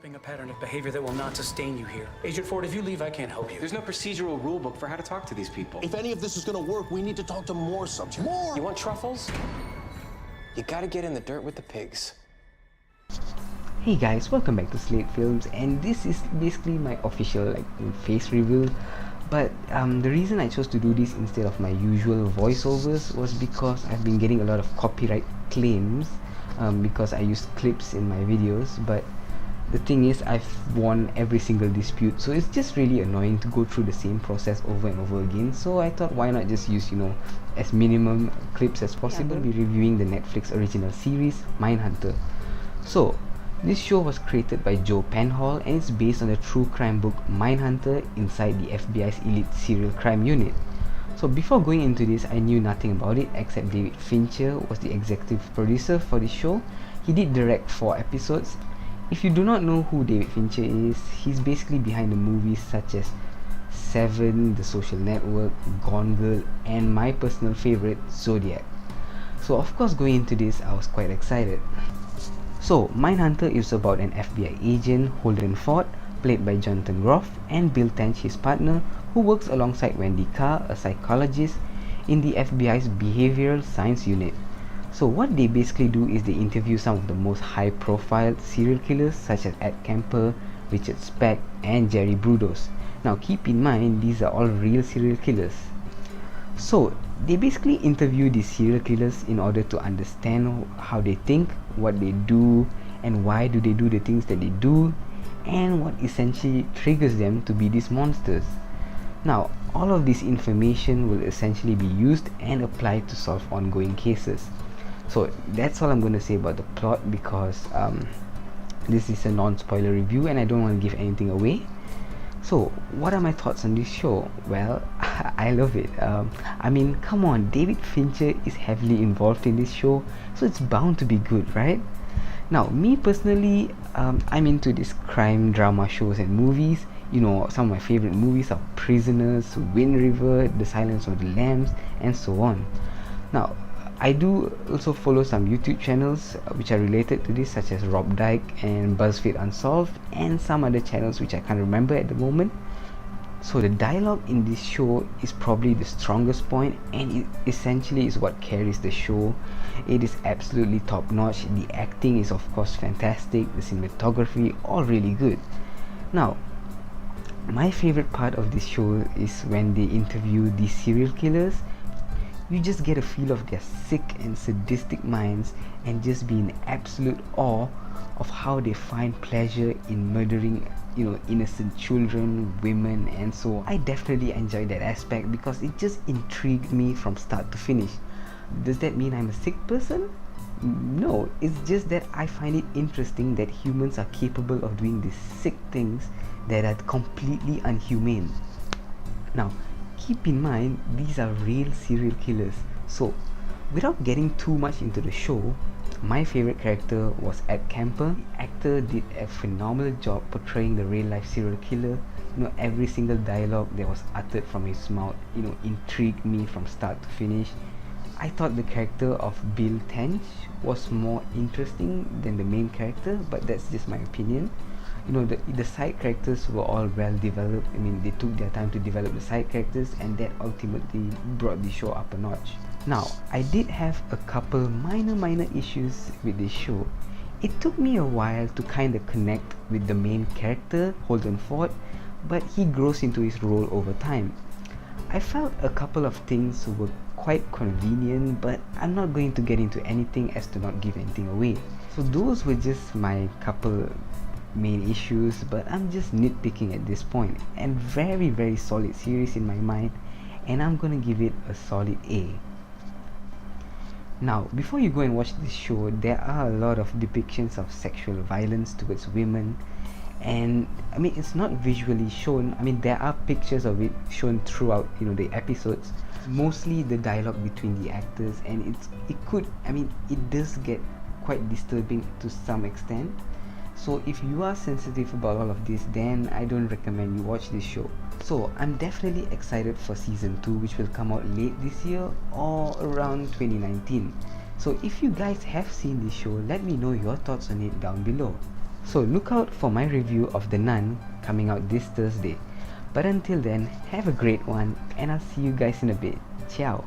developing a pattern of behavior that will not sustain you here. Agent Ford, if you leave, I can't help you. There's no procedural rule book for how to talk to these people. If any of this is gonna work, we need to talk to more subjects. More! You want truffles? You gotta get in the dirt with the pigs. Hey guys, welcome back to Slade Films, and this is basically my official face reveal. But the reason I chose to do this instead of my usual voiceovers was because I've been getting a lot of copyright claims because I use clips in my videos. But the thing is, I've won every single dispute, so it's just really annoying to go through the same process over and over again. So I thought, why not just use, as minimum clips as possible. Be reviewing the Netflix original series Mindhunter. So this show was created by Joe Penhall and it's based on the true crime book Mindhunter inside the FBI's elite serial crime unit. So before going into this, I knew nothing about it except David Fincher was the executive producer for the show. He did direct 4 episodes. If you do not know who David Fincher is, he's basically behind the movies such as Seven, The Social Network, Gone Girl, and my personal favorite, Zodiac. So of course, going into this, I was quite excited. So, Mindhunter is about an FBI agent, Holden Ford, played by Jonathan Groff, and Bill Tench, his partner, who works alongside Wendy Carr, a psychologist, in the FBI's behavioral science unit. So what they basically do is they interview some of the most high-profile serial killers such as Ed Kemper, Richard Speck, and Jerry Brudos. Now keep in mind, these are all real serial killers. So they basically interview these serial killers in order to understand how they think, what they do, and why do they do the things that they do, and what essentially triggers them to be these monsters. Now, all of this information will essentially be used and applied to solve ongoing cases. So that's all I'm going to say about the plot, because this is a non-spoiler review and I don't want to give anything away. So what are my thoughts on this show? Well, I love it. I mean, come on, David Fincher is heavily involved in this show, so it's bound to be good, right? Now, me personally, I'm into these crime drama shows and movies. Some of my favorite movies are Prisoners, Wind River, The Silence of the Lambs, and so on. Now, I do also follow some YouTube channels which are related to this, such as Rob Dyke and BuzzFeed Unsolved, and some other channels which I can't remember at the moment. So the dialogue in this show is probably the strongest point, and it essentially is what carries the show. It is absolutely top notch. The acting is of course fantastic, the cinematography all really good. Now, my favorite part of this show is when they interview these serial killers. You just get a feel of their sick and sadistic minds and just be in absolute awe of how they find pleasure in murdering, innocent children, women, and so on. I definitely enjoyed that aspect because it just intrigued me from start to finish. Does that mean I'm a sick person? No, it's just that I find it interesting that humans are capable of doing these sick things that are completely unhumane. Now, keep in mind, these are real serial killers. So, without getting too much into the show, my favorite character was Ed Kemper. The actor did a phenomenal job portraying the real life serial killer. Every single dialogue that was uttered from his mouth, intrigued me from start to finish. I thought the character of Bill Tench was more interesting than the main character, but that's just my opinion. The side characters were all well developed. I mean, they took their time to develop the side characters, and that ultimately brought the show up a notch. Now, I did have a couple minor issues with this show. It took me a while to kind of connect with the main character, Holden Ford, but he grows into his role over time. I felt a couple of things were quite convenient, but I'm not going to get into anything as to not give anything away. So those were just my couple main issues, but I'm just nitpicking at this point. And very solid series in my mind, and I'm gonna give it a solid A. Now, before you go and watch this show, there are a lot of depictions of sexual violence towards women, and I mean, it's not visually shown. I mean, there are pictures of it shown throughout the episodes, mostly the dialogue between the actors, and it does get quite disturbing to some extent. So if you are sensitive about all of this, then I don't recommend you watch this show. So I'm definitely excited for season 2, which will come out late this year or around 2019. So if you guys have seen this show, let me know your thoughts on it down below. So look out for my review of The Nun coming out this Thursday. But until then, have a great one, and I'll see you guys in a bit. Ciao.